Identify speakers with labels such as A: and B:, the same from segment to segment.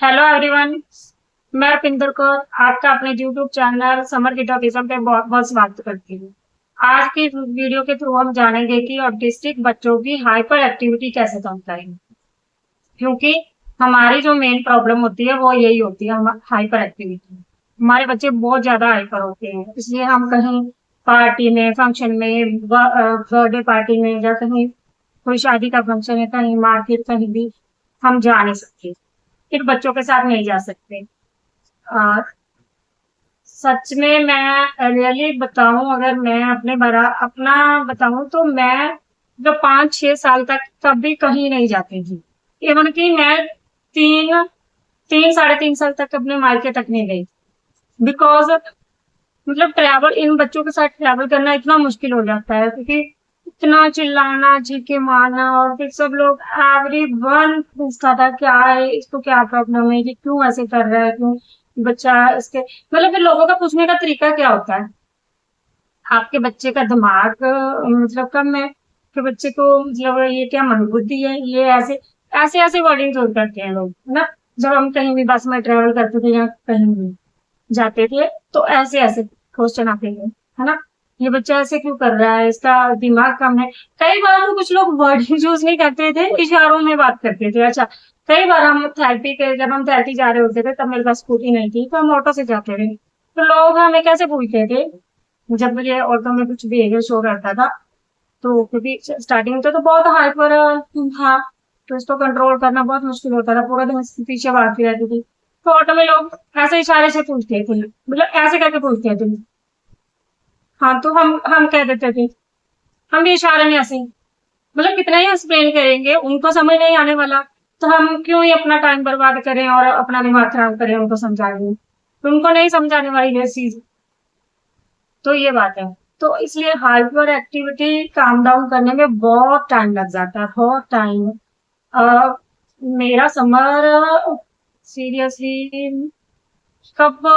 A: Hello everyone. मैं रविंदर कौर आपका अपने YouTube channel summer kid autism पे बहुत बहुत स्वागत करती हूँ। आज की वीडियो के थ्रू हम जानेंगे कि ऑटिस्टिक बच्चों की हाइपर एक्टिविटी कैसे कम करें, क्योंकि हमारी जो मेन प्रॉब्लम होती है वो यही होती है, हम हाइपर एक्टिविटी। हमारे बच्चे बहुत ज्यादा हाइपर होते हैं, इसलिए हम कहीं पार्टी में, फंक्शन में, बर्थडे पार्टी में या कहीं कोई शादी का फंक्शन है, कहीं मार्केट, कहीं भी हम जा नहीं सकते। फिर बच्चों के साथ नहीं जा सकते। अ, सच में मैं रियली बताऊं, अगर मैं अपना बताऊं तो मैं जो 5-6 साल तक कभी कहीं नहीं जाती थी। इवन कि मैं 3 3 साढ़े 3 साल तक अपने मायके तक नहीं गई, बिकॉज मतलब ट्रैवल इन बच्चों के साथ ट्रैवल करना इतना मुश्किल हो जाता है, क्योंकि इतना चिल्लाना, चीखे मारना, और फिर सब लोग एवरी वन पूछता था क्या है इसको, क्या प्रॉब्लम है, ये क्यों ऐसे कर रहा है, क्यों बच्चा इसके, मतलब फिर लोगों का पूछने का तरीका क्या होता है। आपके बच्चे का दिमाग मतलब कम है कि बच्चे को, मतलब ये क्या मंदबुद्धि है, ये ऐसे ऐसे ऐसे वर्डिंग यूज करते हैं लोग, है ना। जब हम कहीं भी बस में ट्रेवल करते थे या कहीं भी जाते थे तो ऐसे ऐसे क्वेश्चन आते हैं, है ना। ये बच्चा ऐसे क्यों कर रहा है, इसका दिमाग कम है। कई बार तो कुछ लोग वर्ड यूज नहीं करते थे, इशारों में बात करते थे। अच्छा, कई बार जब हम थेरेपी जा रहे होते थे तब मेरे पास स्कूटी नहीं थी तो हम ऑटो से जाते थे, तो लोग हमें कैसे पूछते थे जब मुझे ऑटो में कुछ बिहेवियर शो करता था। तो क्योंकि स्टार्टिंग में तो बहुत हाइपर था, तो इसको कंट्रोल करना बहुत मुश्किल होता था, पूरा दिन इसके पीछे भागती रहती थी। तो ऑटो में लोग ऐसे इशारे से पूछते थे, मतलब ऐसे करके पूछते थे। हाँ, तो हम कह देते थे, हम भी इशारे में ऐसे ही, मतलब कितना ही एक्सप्लेन करेंगे, उनको समझ नहीं आने वाला, तो हम क्यों ही अपना टाइम बर्बाद करें और अपना दिमाग खराब करें उनको समझाने। तो उनको नहीं समझाने वाली ये चीज, तो ये बात है। तो इसलिए हाइपर एक्टिविटी काम डाउन करने में बहुत टाइम लग जाता है, बहुत टाइम। मेरा समर सीरियसली कब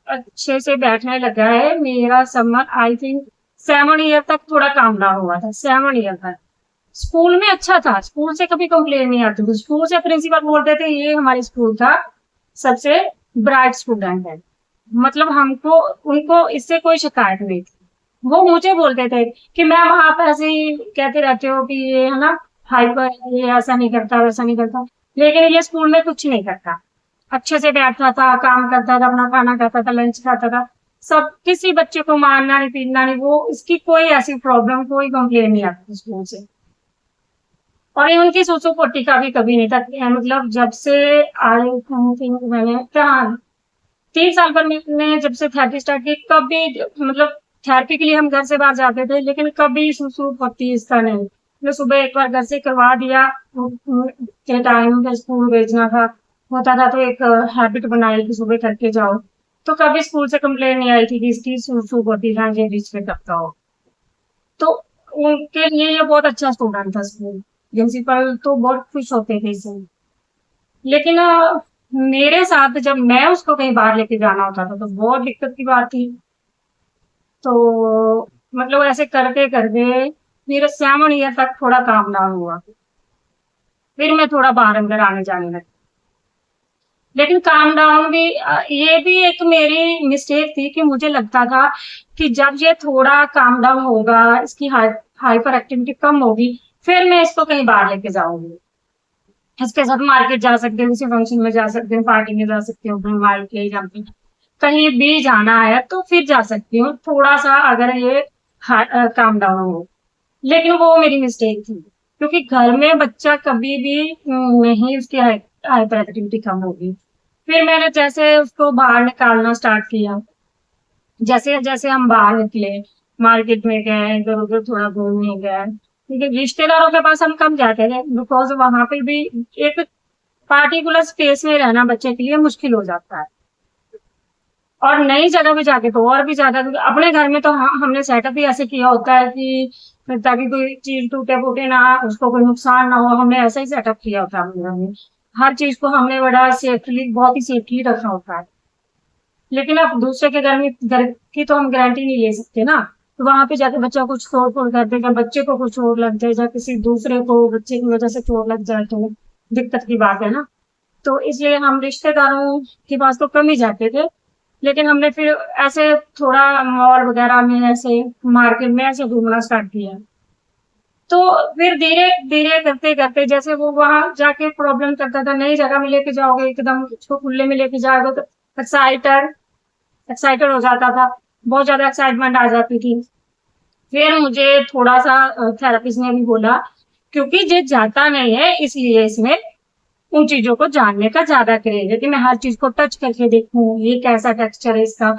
A: अच्छे से बैठने लगा है, मेरा समर आई थिंक 7 ईयर तक थोड़ा काम डाउन हुआ था, 7 ईयर तक। स्कूल में अच्छा था, स्कूल से कभी कंप्लेन नहीं आती थी, स्कूल से प्रिंसिपल बोलते थे ये हमारे स्कूल का सबसे ब्राइट स्टूडेंट है, मतलब हमको उनको इससे कोई शिकायत नहीं थी। वो मुझे बोलते थे कि मैम आप ऐसे ही कहते रहते हो कि ये है ना हाइपर, ये ऐसा नहीं करता वैसा नहीं करता, लेकिन ये स्कूल में कुछ नहीं करता। अच्छे से बैठता था, काम करता था, अपना खाना खाता था, लंच खाता था। सब किसी बच्चे को मारना नहीं, पीटना नहीं, वो इसकी कोई ऐसी प्रॉब्लम, कोई कंप्लेन नहीं आती स्कूल से। और इनकी सोचो पोटी का भी कभी नहीं था, मतलब जब से आई थिंक मैंने क्या 3 साल पर मैंने जब से थेरेपी स्टार्ट की, कभी मतलब थेरेपी के लिए हम घर से बाहर जाते थे लेकिन कभी सुसु पत्ती इसका नहीं। मैं सुबह एक बार घर से करवा दिया, के टाइम पे स्कूल भेजना था, होता था, तो एक हैबिट बनाई कि सुबह करके जाओ। तो कभी स्कूल से कंप्लेन नहीं आई थी कि इसकी सुसु पत्ती का ये बीच में करता हो। तो उनके लिए ये बहुत अच्छा स्टूडेंट था स्कूल, प्रिंसिपल तो बहुत खुश होते थे इससे। लेकिन मेरे साथ जब मैं उसको कहीं बाहर लेके जाना होता था तो बहुत दिक्कत की बात थी। तो मतलब ऐसे करते करते मेरे 7 ईयर तक थोड़ा काम डाउन हुआ, फिर मैं थोड़ा बाहर अंदर आने जाने लगी। लेकिन काम डाउन भी ये भी एक मेरी मिस्टेक थी कि मुझे लगता था कि जब ये थोड़ा काम डाउन होगा, इसकी हाइपर एक्टिविटी कम होगी, फिर मैं इसको कहीं बाहर लेके जाऊंगी, इसके साथ मार्केट जा सकते हैं, किसी फंक्शन में जा सकते हैं, पार्टी में जा सकते हो, अपने मायके या फिर कहीं भी जाना है तो फिर जा सकती हूँ, थोड़ा सा अगर ये काम डाउन हो। लेकिन वो मेरी मिस्टेक थी, क्योंकि घर में बच्चा कभी भी नहीं, उसकी हाइपर एक्टिविटी कम होगी। फिर मैंने जैसे उसको बाहर निकालना स्टार्ट किया, जैसे जैसे हम बाहर निकले, मार्केट में गए, इधर उधर थोड़ा घूमने गए, क्योंकि रिश्तेदारों के पास हम कम जाते थे, बिकॉज वहां पे भी एक पार्टिकुलर स्पेस में रहना बच्चे के लिए मुश्किल हो जाता है। और नई जगह पे जाके तो और भी ज्यादा, क्योंकि अपने घर में तो हमने सेटअप ही ऐसे किया होता है कि ताकि कोई चीज टूटे फूटे ना, उसको कोई नुकसान ना हो, हमने ऐसा ही सेटअप किया होता है अपने घर में। हर चीज को हमने बड़ा सेफली, बहुत ही सेफली रखा होता है। लेकिन अब दूसरे के घर की तो हम गारंटी नहीं ले सकते ना, तो वहां पे जाके बच्चा कुछ तोड़ फोड़ कर देगा, बच्चे को कुछ चोट लग जाए या किसी दूसरे को बच्चे की वजह से चोट लग जाए तो दिक्कत की बात है ना। तो इसलिए हम रिश्तेदारों के पास तो कम ही जाते थे, लेकिन हमने फिर ऐसे थोड़ा मॉल वगैरह में, ऐसे मार्केट में ऐसे घूमना स्टार्ट किया। तो फिर धीरे-धीरे करते-करते जैसे वो वहाँ जाके प्रॉब्लम करता था, नई जगह में लेके जाओगे एकदम उसको खुले में लेके जाओगे तो एक्साइटेड एक्साइटेड हो जाता था, बहुत ज़्यादा एक्साइटमेंट आ जाती थी। फिर मुझे थोड़ा-सा थेरेपिस्ट ने भी बोला, क्योंकि ये जाता नहीं है इसलिए इसमें उन चीज़ों को जानने का ज़्यादा क्रेज़ है कि मैं हर चीज़ को टच करके देखूँ, ये कैसा टेक्सचर है इसका।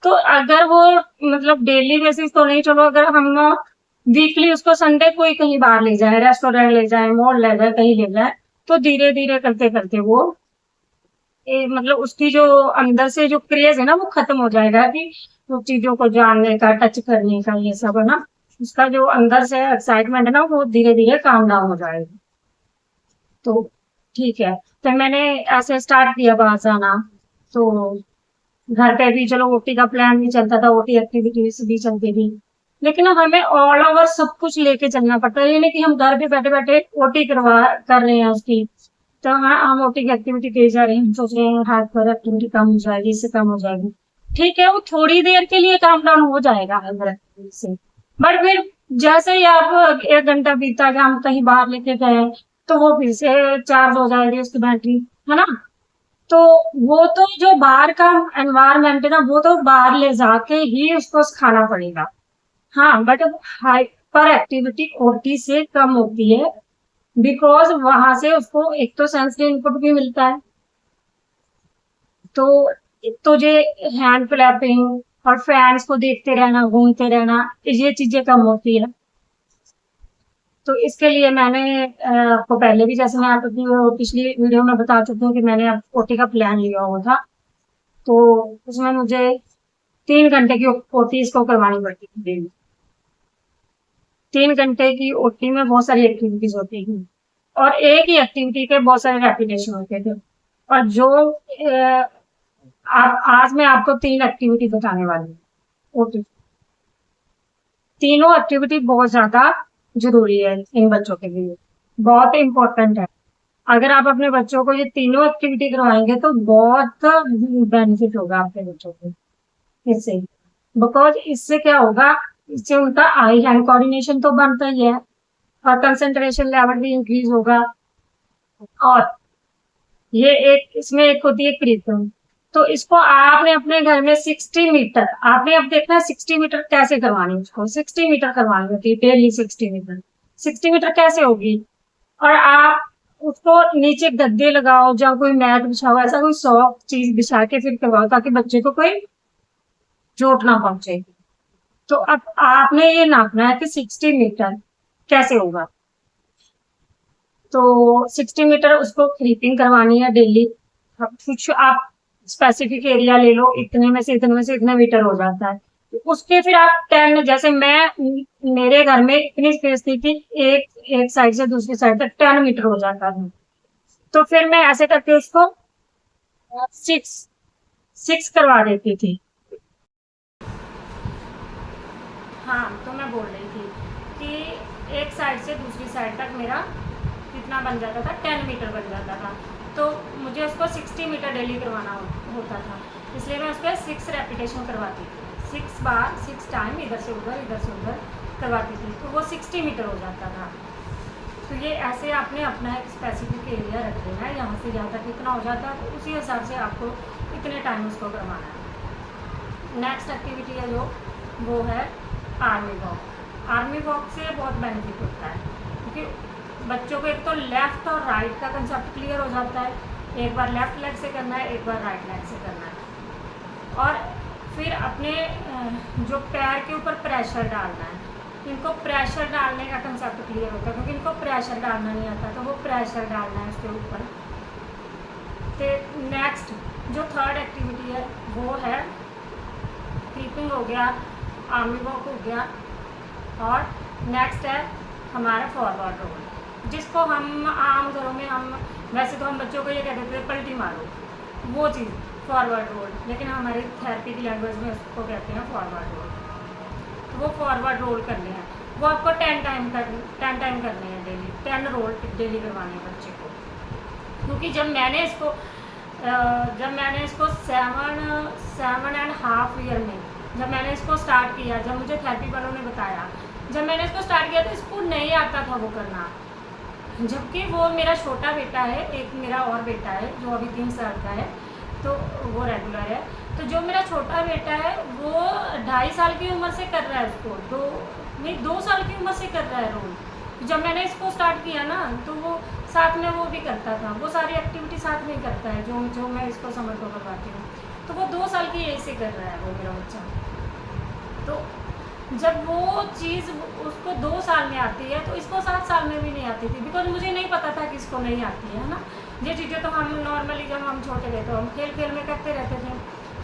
A: तो अगर वो मतलब डेली बेसिस तो नहीं, चलो अगर हम वीकली उसको संडे को ही कहीं बाहर ले जाएँ, रेस्टोरेंट ले जाएँ, मॉल ले जाएँ, कहीं ले जाएँ, तो धीरे-धीरे करते-करते वो मतलब उसकी जो अंदर से जो क्रेज़ है ना, वो खत्म हो जाएगा कि वो चीज़ों को जानने का, टच करने का, ये सब है ना, उसका जो अंदर से एक्साइटमेंट है ना, वो धीरे-धीरे काम डाउन हो जाएगा। तो ठीक है, फिर मैंने ऐसे स्टार्ट किया बाहर जाना, तो घर पे भी चलो ओटी का प्लान भी चलता था, ओटी एक्टिविटीज़ भी चलती थी। लेकिन ना हमें ऑल ओवर सब कुछ लेके चलना पड़ता है, ये नहीं कि हम घर पे बैठे-बैठे ओटी कर रहे हैं उसकी। तो हाँ, हम ओटी की एक्टिविटी दे जा रहे हैं, हम सोच रहे हैं हाथ पर एक्टिविटी कम हो जाएगी, इससे कम हो जाएगी। ठीक है, वो थोड़ी देर के लिए काम डाउन हो जाएगा अगर एक्टिविटी से। बट फिर जैसे ही आप 1 घंटा बीता गया, हम कहीं बाहर लेके गए, तो वो फिर से चार्ज हो जाएगी उसकी बैटरी, है ना? तो वो तो जो बाहर का एनवायरनमेंट है ना, वो तो बाहर ले जाके ही उसको सिखाना पड़ेगा। हाँ, बट हाइपर एक्टिविटी ओटी से कम होती है, बिकॉज़ वहाँ से उसको एक तो सेंसरी इनपुट भी मिलता है। तो एक तो ये हैंड फ्लैपिंग और फैन्स को देखते रहना, घूमते रहना, ये चीज़ें कम होती है। तो इसके लिए मैंने आपको पहले भी, जैसे मैं आपकी वो पिछली वीडियो में बता चुकी हूँ कि मैंने ओटी का प्लान लिया हुआ था। तो उसमें मुझे 3 घंटे की ओटी इसको करवानी पड़ती थी डेली। 3 घंटे की ओटी में बहुत सारी एक्टिविटीज़ होती थी और एक ही एक्टिविटी के बहुत सारे रेपिटेशन होते थे। और जो आज मैं आपको 3 एक्टिविटी बताने वाली हूँ ओटी। तीनों एक्टिविटी बहुत ज़्यादा ज़रूरी है इन बच्चों के लिए, बहुत इम्पोर्टेंट है। अगर आप अपने बच्चों को ये तीनों एक्टिविटी करवाएँगे तो बहुत बेनिफिट होगा आपके बच्चों को इससे। बिकॉज़ इससे क्या होगा, इससे उनका आई हैंड कोऑर्डिनेशन तो बनता ही है और कंसंट्रेशन लेवल भी इंक्रीज़ होगा। और ये एक इसमें एक होती है क्रीपिंग, तो इसको आपने अपने घर में 60 मीटर, आपने अब देखना है 60 मीटर कैसे करवानी है उसको, 60 मीटर करवानी होती है डेली 60 मीटर। 60 मीटर कैसे होगी? और आप उसको नीचे गद्दे लगाओ या कोई मैट बिछाओ, ऐसा कोई सॉफ्ट चीज़ बिछा के फिर करवाओ ताकि बच्चे को कोई चोट ना पहुँचे। तो अब आपने ये नापना है कि 60 मीटर कैसे होगा। तो 60 मीटर उसको क्रीपिंग करवानी है डेली। कुछ आप स्पेसिफिक एरिया ले लो, इतने में से इतने मीटर हो जाता है। उसके फिर आप 10, जैसे मेरे घर में इतनी स्पेस थी कि एक साइड से दूसरी साइड तक 10 मीटर हो जाता था। तो फिर मैं ऐसे करके उसको 6 करवा देती थी। हाँ, तो मैं बोल रही थी कि एक साइड से दूसरी साइड तक मेरा कितना बन जाता था, 10 मीटर बन जाता था। तो मुझे उसको 60 मीटर डेली करवाना होता था, इसलिए मैं उस पर 6 रेपिटेशन करवाती थी। 6 बार 6 टाइम इधर से उधर करवाती थी, तो वो 60 मीटर हो जाता था। तो ये ऐसे आपने अपना एक स्पेसिफिक एरिया रख देना है, यहाँ से यहाँ तक कितना हो जाता है, तो उसी हिसाब से आपको इतने टाइम उसको करवाना है। नेक्स्ट एक्टिविटी है जो, वो है आर्मी वॉक। आर्मी वॉक से बहुत बेनिफिट होता है क्योंकि बच्चों को एक तो लेफ्ट और राइट का कंसेप्ट क्लियर हो जाता है। एक बार लेफ्ट लेग से करना है, एक बार राइट लेग से करना है। और फिर अपने जो पैर के ऊपर प्रेशर डालना है, इनको प्रेशर डालने का कंसेप्ट क्लियर होता है क्योंकि इनको प्रेशर डालना नहीं आता, तो वो प्रेशर डालना है उसके ऊपर। तो नेक्स्ट जो थर्ड एक्टिविटी है वो है क्रीपिंग हो गया, आर्मी वॉक हो गया, और नेक्स्ट है हमारा फॉरवर्ड रोल, जिसको हम आम घरों में वैसे तो हम बच्चों को ये कहते थे पलटी मारो, वो चीज़ फॉरवर्ड रोल, लेकिन हमारी थेरेपी की लैंग्वेज में उसको कहते हैं फॉरवर्ड रोल। तो वो फॉरवर्ड रोल करने हैं, वो आपको 10 टाइम करने हैं डेली, 10 रोल डेली करवाने हैं बच्चे को। क्योंकि जब मैंने इसको 7.5 ईयर में जब मैंने इसको स्टार्ट किया, जब मुझे थेरेपी वालों ने बताया, जब मैंने इसको स्टार्ट किया तो इसको नहीं आता था वो करना। जबकि वो मेरा छोटा बेटा है, एक मेरा और बेटा है जो अभी 3 साल का है, तो वो रेगुलर है। तो जो मेरा छोटा बेटा है वो 2.5 साल की उम्र से कर रहा है, उसको 2 साल की उम्र से कर रहा है रोज़। जब मैंने इसको स्टार्ट किया ना तो वो साथ में वो भी करता था, वो सारी एक्टिविटी साथ में करता है जो मैं इसको समर को करवाती हूँ। तो वो 2 साल की एज से कर रहा है वो मेरा बच्चा। तो जब वो चीज़ उसको 2 साल में आती है तो इसको 7 साल में भी नहीं आती थी, बिकॉज मुझे नहीं पता था कि इसको नहीं आती है ना। ये चीज़ें तो हम नॉर्मली जब हम छोटे थे तो हम खेल खेल में करते रहते थे,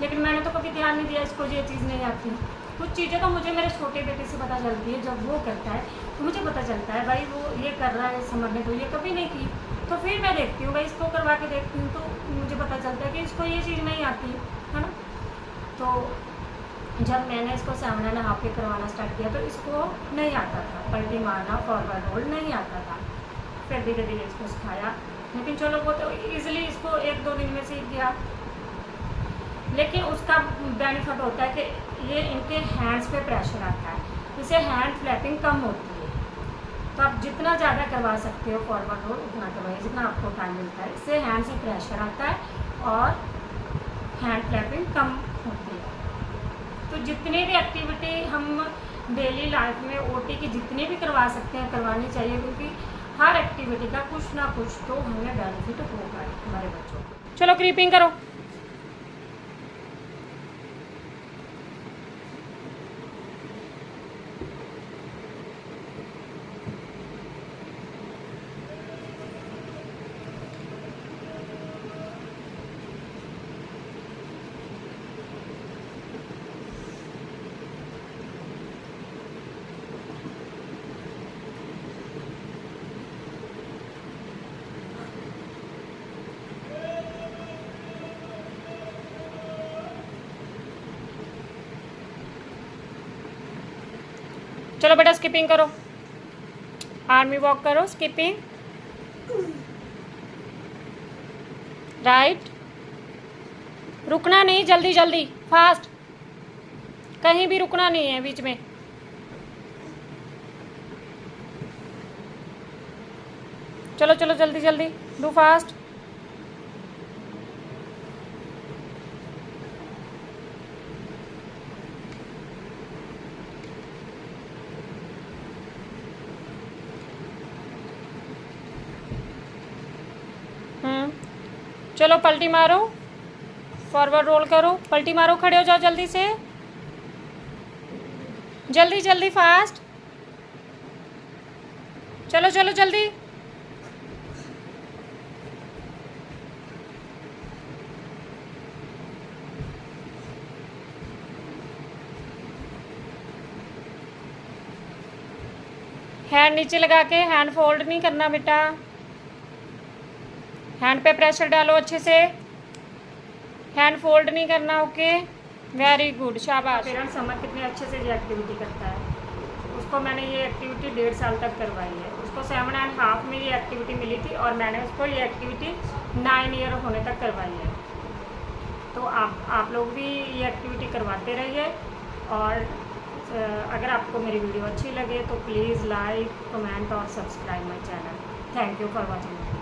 A: लेकिन मैंने तो कभी ध्यान नहीं दिया इसको ये चीज़ नहीं आती। कुछ चीज़ें तो मुझे मेरे छोटे बेटे से पता चलती है, जब वो करता है तो मुझे पता चलता है भाई वो ये कर रहा है, समझ में तो ये कभी नहीं की। तो फिर मैं देखती हूँ भाई, इसको करवा के देखती हूँ तो मुझे पता चलता है कि इसको ये चीज़ नहीं आती है ना। तो जब मैंने इसको 7.5 पे करवाना स्टार्ट किया तो इसको नहीं आता था, पलटी मारना, फॉरवर्ड रोल नहीं आता था। फिर धीरे धीरे इसको सिखाया, लेकिन चलो वो तो ईजिली इसको 1-2 दिन में सीख गया। लेकिन उसका बेनिफिट होता है कि ये इनके हैंड्स पे प्रेशर आता है, इससे हैंड फ्लैपिंग कम होती है। तो आप जितना ज़्यादा करवा सकते हो फॉरवर्ड रोल उतना करवाइए, जितना आपको टाइम मिलता है। इससे हैंड से प्रेशर आता है और हैंड फ्लैपिंग कम होती है। तो जितनी भी एक्टिविटी हम डेली लाइफ में ओटी की जितनी भी करवा सकते हैं करवानी चाहिए, क्योंकि हर एक्टिविटी का कुछ ना कुछ तो हमें बेनिफिट होगा हमारे बच्चों को। चलो क्रीपिंग करो। चलो बेटा स्किपिंग करो, आर्मी वॉक करो, स्किपिंग, राइट, रुकना नहीं, जल्दी जल्दी फास्ट, कहीं भी रुकना नहीं है बीच में। चलो चलो जल्दी जल्दी डू फास्ट। चलो पलटी मारो, फॉरवर्ड रोल करो, पलटी मारो, खड़े हो जाओ जल्दी से, जल्दी जल्दी फास्ट, चलो चलो जल्दी। हैंड नीचे लगा के, हैंड फोल्ड नहीं करना बेटा, हैंड पे प्रेशर डालो अच्छे से, हैंड फोल्ड नहीं करना। ओके, वेरी गुड, शाबाश। पेरेंट्स समर कितने अच्छे से ये एक्टिविटी करता है। उसको मैंने ये एक्टिविटी 1.5 साल तक करवाई है। उसको 7.5 में ये एक्टिविटी मिली थी और मैंने उसको ये एक्टिविटी 9 ईयर होने तक करवाई है। तो आप लोग भी ये एक्टिविटी करवाते रहिए। और अगर आपको मेरी वीडियो अच्छी लगे तो प्लीज़ लाइक, कमेंट और subscribe my channel. Thank you for watching.